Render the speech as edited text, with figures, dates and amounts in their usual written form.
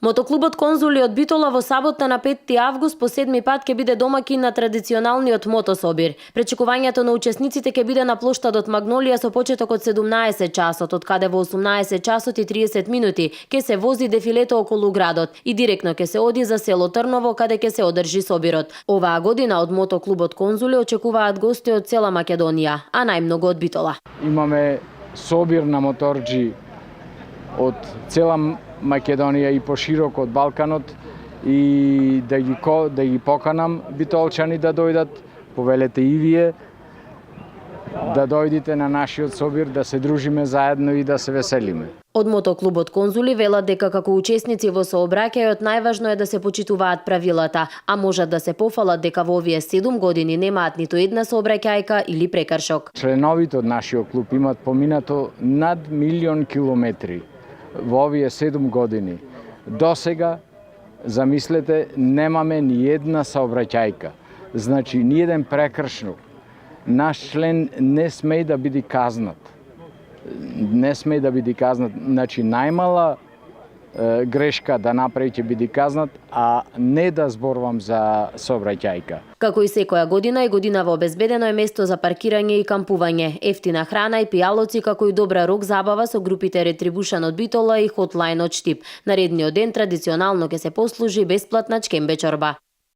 Мотоклубот Конзули од Битола во сабота на 5 август по 7 пат ќе биде домакин на традиционалниот мотособир. Пречекувањето на учесниците ќе биде на плоштадот Магнолија со почеток од 17 часот, од каде во 18 часот и 30 минути ќе се вози дефилето околу градот и директно ќе се оди за село Трново каде ќе се одржи собирот. Оваа година од мотоклубот Конзули очекуваат гости од цела Македонија, а најмногу од Битола. Имаме собир на моторџи од цела Македонија и поширок од Балканот и да ги поканам битолчани да дојдат, повелете и вие да дојдите на нашиот собир, да се дружиме заедно и да се веселиме. Од мотоклубот Конзули велат дека како учесници во сообраќајот најважно е да се почитуваат правилата, а можат да се пофалат дека во овие 7 години немаат ниту една сообраќајка или прекршок. Членовите од нашиот клуб имаат поминато над 1.000.000 километри во овие 7 години. До сега, замислете, немаме ни една сообраќајка. Значи, ни еден прекршок. Наш член не смее да биде казнат. Не смее да биде казнат. Значи, најмала грешка да направи ќе биде казнат, а не да зборувам за сообраќајка. Како и секоја година, и годинава обезбедено е место за паркирање и кампување, ефтина храна и пијалоци, како и добра рок забава со групите Ретрибушан од Битола и Хотлайн од Штип. Наредниот ден традиционално ќе се послужи бесплатна чкембе чорба.